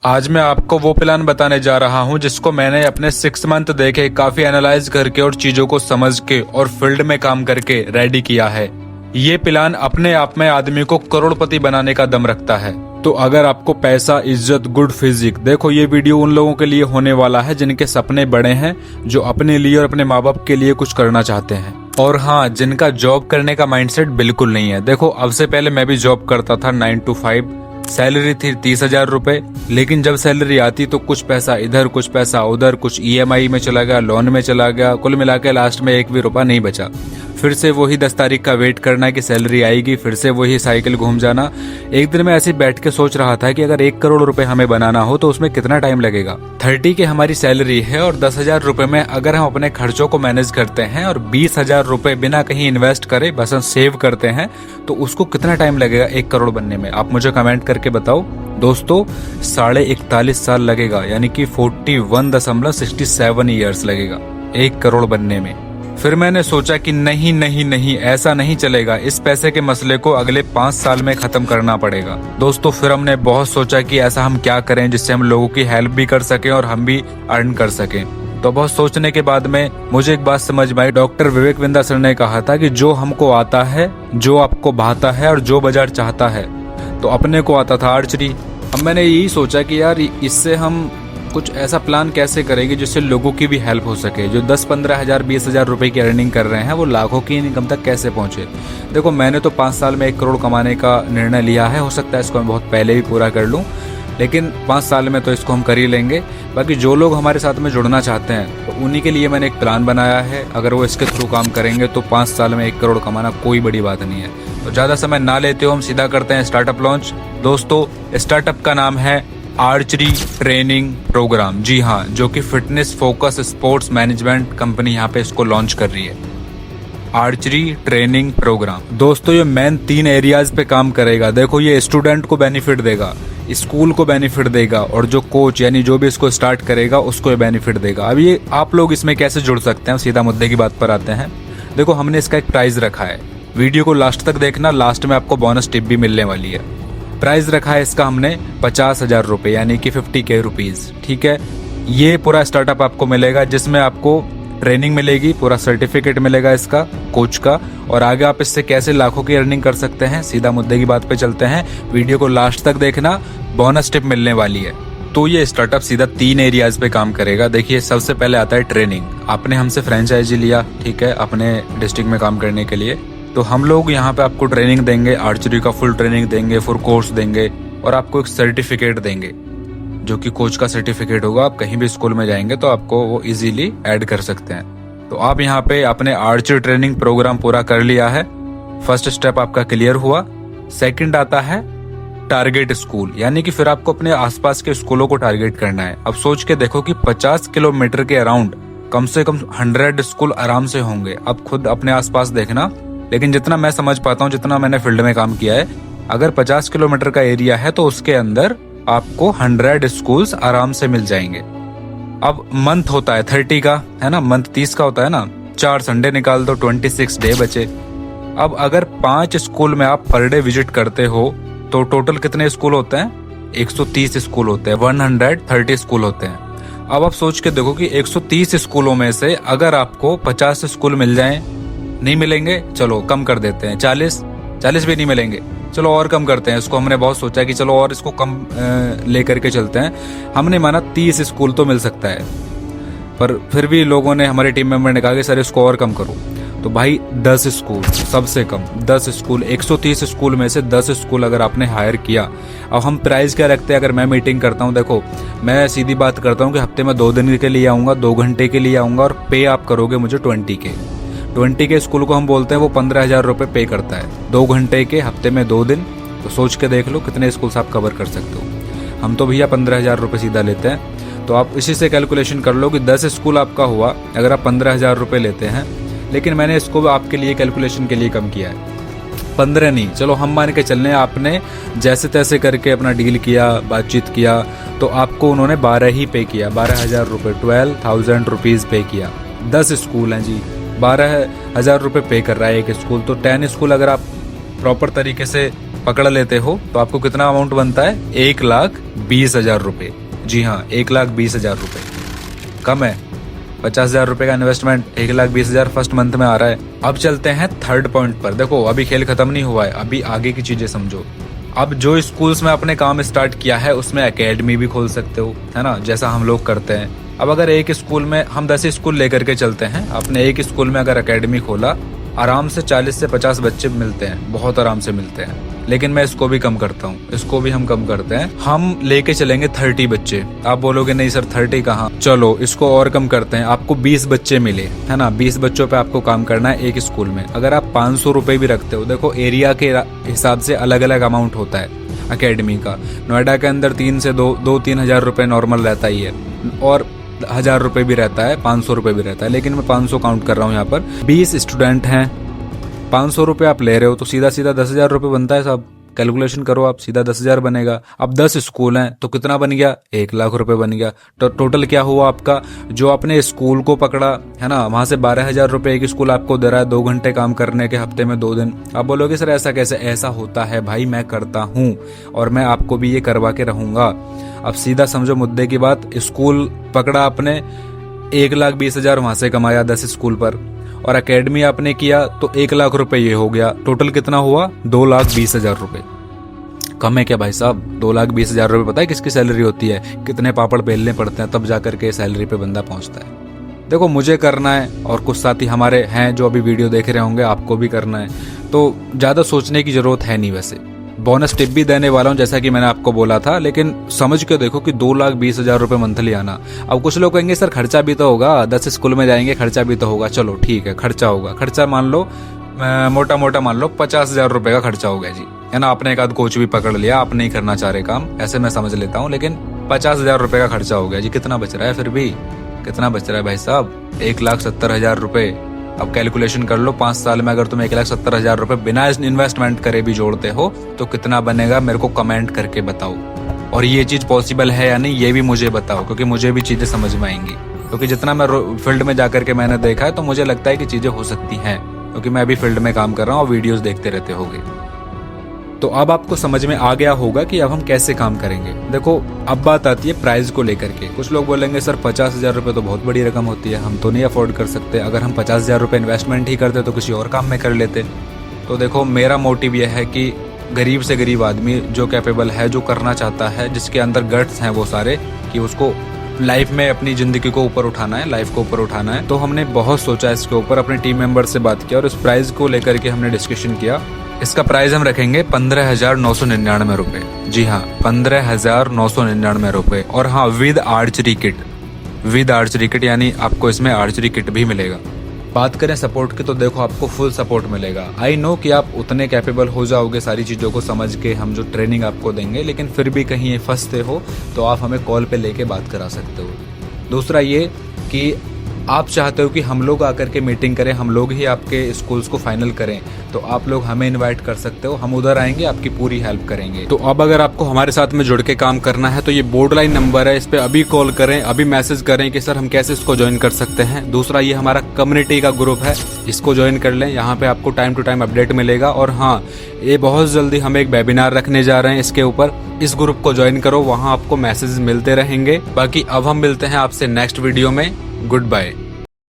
आज मैं आपको वो प्लान बताने जा रहा हूँ जिसको मैंने अपने 6 मंथ देखे, काफी एनालाइज करके और चीजों को समझ के और फील्ड में काम करके रेडी किया है। ये प्लान अपने आप में आदमी को करोड़पति बनाने का दम रखता है। तो अगर आपको पैसा, इज्जत, गुड फिजिक, देखो ये वीडियो उन लोगों के लिए होने वाला है जिनके सपने बड़े हैं, जो अपने लिए और अपने माँ बाप के लिए कुछ करना चाहते हैं। और हाँ, जिनका जॉब करने का माइंडसेट बिल्कुल नहीं है। देखो, अब से पहले मैं भी जॉब करता था 9 to 5, सैलरी थी 30,000 रुपए। लेकिन जब सैलरी आती तो कुछ पैसा इधर, कुछ पैसा उधर, कुछ EMI में चला गया, लोन में चला गया, कुल मिला के लास्ट में एक भी रुपया नहीं बचा। फिर से वही 10 तारीख का वेट करना कि सैलरी आएगी, फिर से वही साइकिल घूम जाना। एक दिन मैं ऐसे ही बैठ के सोच रहा था कि अगर 1 करोड़ रुपए हमें बनाना हो तो उसमें कितना टाइम लगेगा। 30 की हमारी सैलरी है और 10,000 रुपए में अगर हम अपने खर्चों को मैनेज करते हैं और 20,000 रुपए बिना कहीं इन्वेस्ट करे बस हम सेव करते हैं तो उसको कितना टाइम लगेगा 1 करोड़ बनने में? आप मुझे कमेंट करके बताओ। दोस्तों, 41.5 साल लगेगा, यानी कि 41.67 ईयर्स लगेगा 1 करोड़ बनने में। फिर मैंने सोचा कि नहीं नहीं नहीं, ऐसा नहीं चलेगा, इस पैसे के मसले को अगले 5 साल में खत्म करना पड़ेगा। दोस्तों, फिर हमने बहुत सोचा कि ऐसा हम क्या करें जिससे हम लोगों की हेल्प भी कर सकें और हम भी अर्न कर सकें। तो बहुत सोचने के बाद में मुझे एक बात समझ में आई। डॉक्टर विवेक बिंदा सर ने कहा था कि जो हमको आता है, जो आपको भाता है और जो बाजार चाहता है, तो अपने को आता था आर्चरी। अब मैंने यही सोचा कि यार इससे हम कुछ ऐसा प्लान कैसे करेंगे जिससे लोगों की भी हेल्प हो सके। जो 10-15 हज़ार 20,000 रुपए की अर्निंग कर रहे हैं वो लाखों की इनकम तक कैसे पहुंचे। देखो, मैंने तो 5 साल में 1 करोड़ कमाने का निर्णय लिया है। हो सकता है इसको मैं बहुत पहले भी पूरा कर लूं, लेकिन 5 साल में तो इसको हम कर ही लेंगे। बाकी जो लोग हमारे साथ में जुड़ना चाहते हैं तो उन्हीं के लिए मैंने एक प्लान बनाया है। अगर वो इसके थ्रू काम करेंगे तो 5 साल में 1 करोड़ कमाना कोई बड़ी बात नहीं है। तो ज़्यादा समय ना लेते हो, हम सीधा करते हैं स्टार्टअप लॉन्च। दोस्तों, स्टार्टअप का नाम है आर्चरी ट्रेनिंग प्रोग्राम। जी हाँ, जो कि fitness focus sports management company यहाँ पे इसको लॉन्च कर रही है। आर्चरी ट्रेनिंग प्रोग्राम दोस्तों, ये मेन 3 एरियाज पे काम करेगा। देखो, ये स्टूडेंट को बेनिफिट देगा, स्कूल को बेनिफिट देगा और जो कोच यानी जो भी इसको स्टार्ट करेगा उसको ये बेनिफिट देगा। अब ये आप लोग इसमें कैसे जुड़ सकते हैं, सीधा मुद्दे की बात पर आते हैं। देखो, हमने इसका एक प्राइस रखा है। वीडियो को लास्ट तक देखना, लास्ट में आपको बोनस टिप भी मिलने वाली है। प्राइस रखा है इसका हमने 50,000 रुपए, यानी कि 50K रुपीज। ठीक है, ये पूरा स्टार्टअप आपको मिलेगा जिसमें आपको ट्रेनिंग मिलेगी, पूरा सर्टिफिकेट मिलेगा इसका कोच का, और आगे आप इससे कैसे लाखों की अर्निंग कर सकते हैं। सीधा मुद्दे की बात पे चलते हैं, वीडियो को लास्ट तक देखना, बोनस टिप मिलने वाली है। तो ये स्टार्टअप सीधा 3 एरियाज पे काम करेगा। देखिए, सबसे पहले आता है ट्रेनिंग। आपने हमसे फ्रेंचाइजी लिया, ठीक है, अपने डिस्ट्रिक्ट में काम करने के लिए, तो हम लोग यहाँ पे आपको ट्रेनिंग देंगे, आर्चरी का फुल ट्रेनिंग देंगे, फुल कोर्स देंगे और आपको एक सर्टिफिकेट देंगे जो कि कोच का सर्टिफिकेट होगा। आप कहीं भी स्कूल में जाएंगे तो आपको वो इजीली ऐड कर सकते हैं। तो आप यहाँ पे अपने आर्चरी ट्रेनिंग प्रोग्राम पूरा कर लिया है। फर्स्ट स्टेप आपका क्लियर हुआ। सेकंड आता है टारगेट स्कूल, यानी कि फिर आपको अपने आसपास के स्कूलों को टारगेट करना है। अब सोच के देखो कि 50 किलोमीटर के अराउंड कम से कम 100 स्कूल आराम से होंगे। अब खुद अपने आसपास देखना, लेकिन जितना मैं समझ पाता हूँ, जितना मैंने फील्ड में काम किया है, अगर 50 किलोमीटर का एरिया है तो उसके अंदर आपको 100 स्कूल्स आराम से मिल जाएंगे। अब मंथ होता है 30 का, है ना, मंथ 30 का होता है ना, 4 संडे निकाल दो, 26 डे बचे। अब अगर 5 स्कूल में आप पर डे विजिट करते हो तो टोटल कितने स्कूल होते हैं? 130 स्कूल होते हैं, 130 स्कूल होते हैं। अब आप सोच के देखो कि 130 स्कूलों में से अगर आपको 50 स्कूल मिल जाएं, नहीं मिलेंगे, चलो कम कर देते हैं, 40 भी नहीं मिलेंगे, चलो और कम करते हैं इसको। हमने बहुत सोचा कि चलो और इसको कम लेकर के चलते हैं। हमने माना 30 स्कूल तो मिल सकता है, पर फिर भी लोगों ने, हमारे टीम मेंबर ने कहा कि सर इसको और कम करो। तो भाई 10 स्कूल, सबसे कम 10 स्कूल, 130 स्कूल में से 10 स्कूल अगर आपने हायर किया। अब हम प्राइस क्या रखते हैं? अगर मैं मीटिंग करता हूँ, देखो मैं सीधी बात करता हूँ कि हफ्ते में 2 दिन के लिए आऊँगा, 2 घंटे के लिए आऊँगा और पे आप करोगे मुझे 20 के स्कूल को हम बोलते हैं वो 15,000 रुपये पे करता है 2 घंटे के, हफ्ते में 2 दिन। तो सोच के देख लो कितने स्कूल्स आप कवर कर सकते हो। हम तो भैया 15,000 रुपये सीधा लेते हैं। तो आप इसी से कैलकुलेशन कर लो कि 10 स्कूल आपका हुआ अगर आप 15,000 रुपये लेते हैं। लेकिन मैंने इसको आपके लिए कैलकुलेशन के लिए कम किया है, 15 नहीं, चलो हम मान के चलने, आपने जैसे तैसे करके अपना डील किया, बातचीत किया, तो आपको उन्होंने 12 ही पे किया, 12,000 रुपये, 12,000 रुपीज़ पे किया। 10 स्कूल हैं जी, 12,000 रुपये पे कर रहा है एक स्कूल। तो 10 स्कूल अगर आप प्रॉपर तरीके से पकड़ लेते हो तो आपको कितना अमाउंट बनता है? 1,20,000 रुपए। जी हाँ, 1,20,000 रुपए। कम है? 50,000 रुपए का इन्वेस्टमेंट 1,20,000 फर्स्ट मंथ में आ रहा है। अब चलते हैं थर्ड पॉइंट पर। देखो अभी खेल खत्म नहीं हुआ है, अभी आगे की चीजें समझो। अब जो स्कूल्स में आपने काम स्टार्ट किया है उसमें एकेडमी भी खोल सकते हो, है ना, जैसा हम लोग करते हैं। अब अगर एक स्कूल में हम 10 स्कूल लेकर के चलते हैं, आपने एक स्कूल में अगर एकेडमी खोला, आराम से 40 से 50 बच्चे मिलते हैं, बहुत आराम से मिलते हैं। लेकिन मैं इसको भी कम करता हूँ, इसको भी हम कम करते हैं, हम लेके चलेंगे 30 बच्चे। आप बोलोगे नहीं सर 30 कहाँ, चलो इसको और कम करते हैं, आपको 20 बच्चे मिले, है ना, 20 बच्चों पे आपको काम करना है एक स्कूल में। अगर आप 500 रुपए भी रखते हो, देखो एरिया के हिसाब से अलग अलग अमाउंट होता है एकेडमी का। नोएडा के अंदर 3 से 2-3 हजार रुपए नॉर्मल रहता ही है, और 1,000 रुपए भी रहता है, 500 रुपए भी रहता है, लेकिन मैं 500 काउंट कर रहा हूँ यहाँ पर। 20 स्टूडेंट हैं, 500 रुपए आप ले रहे हो तो सीधा सीधा 10,000 रुपए बनता है साहब। कैलकुलेशन करो आप, सीधा 10,000 बनेगा। अब 10 स्कूल हैं तो कितना बन गया? 1,00,000 रुपए बन गया। तो टोटल क्या हुआ आपका? जो आपने स्कूल को पकड़ा है ना, वहां से 12,000 रुपए एक स्कूल आपको दे रहा है 2 घंटे काम करने के, हफ्ते में 2 दिन। आप बोलोगे सर ऐसा कैसे? ऐसा होता है भाई, मैं करता हूँ और मैं आपको भी ये करवा के रहूंगा। अब सीधा समझो मुद्दे की बात, स्कूल पकड़ा आपने, 1,20,000 वहां से कमाया 10 स्कूल पर, और एकेडमी आपने किया तो 1,00,000 रुपए ये हो गया। टोटल कितना हुआ? 2,20,000 रुपए। कम है क्या भाई साहब? 2,20,000 रुपए पता है किसकी सैलरी होती है? कितने पापड़ बेलने पड़ते हैं तब जाकर के सैलरी पे बंदा पहुंचता है। देखो मुझे करना है और कुछ साथी हमारे हैं जो अभी वीडियो देख रहे होंगे, आपको भी करना है, तो ज्यादा सोचने की जरूरत है नहीं। वैसे बोनस टिप भी देने वाला हूँ जैसा कि मैंने आपको बोला था, लेकिन समझ के देखो कि 2,20,000 रुपए मंथली आना। अब कुछ लोग कहेंगे सर खर्चा भी तो होगा, 10 स्कूल में जाएंगे, खर्चा भी तो होगा। चलो ठीक है, खर्चा होगा। खर्चा मान लो, मोटा मोटा मान लो 50,000 रुपए का खर्चा हो गया जी, है ना। आपने एक आध कोच भी पकड़ लिया, आप नहीं करना चाह रहे काम, ऐसे मैं समझ लेता हूँ, लेकिन 50,000 रुपए का खर्चा हो गया जी। कितना बच रहा है फिर भी? कितना बच रहा है भाई साहब? 1,70,000 रुपए। अब कैलकुलेशन कर लो, 5 साल में अगर तुम 1,70,000 रुपए बिना इन्वेस्टमेंट करे भी जोड़ते हो तो कितना बनेगा, मेरे को कमेंट करके बताओ। और ये चीज पॉसिबल है या नहीं ये भी मुझे बताओ, क्योंकि मुझे भी चीजें समझ में आएंगी। क्योंकि जितना मैं फील्ड में जाकर के मैंने देखा है तो मुझे लगता है कि चीजें हो सकती हैं, क्योंकि मैं अभी फील्ड में काम कर रहा हूँ और वीडियोस देखते रहते होगे। तो अब आपको समझ में आ गया होगा कि अब हम कैसे काम करेंगे। देखो अब बात आती है प्राइस को लेकर के। कुछ लोग बोलेंगे सर 50,000 रुपए तो बहुत बड़ी रकम होती है, हम तो नहीं अफोर्ड कर सकते। अगर हम 50,000 रुपए इन्वेस्टमेंट ही करते तो किसी और काम में कर लेते। तो देखो मेरा मोटिव यह है कि गरीब से गरीब आदमी जो कैपेबल है, जो करना चाहता है, जिसके अंदर गट्स हैं वो सारे, कि उसको लाइफ में अपनी जिंदगी को ऊपर उठाना है, लाइफ को ऊपर उठाना है। तो हमने बहुत सोचा इसके ऊपर, अपने टीम मेंबर से बात किया और इस प्राइस को लेकर के हमने डिस्कशन किया। इसका प्राइस हम रखेंगे 15,999 रुपए। जी हाँ, 15,999 रुपए। और हाँ, with archery kit, with archery kit, यानी आपको इसमें आर्चरी किट भी मिलेगा। बात करें सपोर्ट की तो देखो आपको फुल सपोर्ट मिलेगा। आई नो कि आप उतने कैपेबल हो जाओगे सारी चीज़ों को समझ के, हम जो ट्रेनिंग आपको देंगे, लेकिन फिर भी कहीं ये फंसते हो तो आप हमें कॉल पे लेके बात करा सकते हो। दूसरा ये कि आप चाहते हो कि हम लोग आकर के मीटिंग करें, हम लोग ही आपके स्कूल्स को फाइनल करें, तो आप लोग हमें इनवाइट कर सकते हो, हम उधर आएंगे, आपकी पूरी हेल्प करेंगे। तो अब अगर आपको हमारे साथ में जुड़ के काम करना है तो ये बोर्ड लाइन नंबर है, इस पे अभी कॉल करें, अभी मैसेज करें कि सर हम कैसे इसको ज्वाइन कर सकते हैं। दूसरा ये हमारा कम्युनिटी का ग्रुप है, इसको ज्वाइन कर लें, यहाँ पे आपको टाइम टू टाइम अपडेट मिलेगा। और हाँ, ये बहुत जल्दी हम एक वेबिनार रखने जा रहे हैं इसके ऊपर, इस ग्रुप को ज्वाइन करो, वहाँ आपको मैसेज मिलते रहेंगे। बाकी अब हम मिलते हैं आपसे नेक्स्ट वीडियो में। Good bye.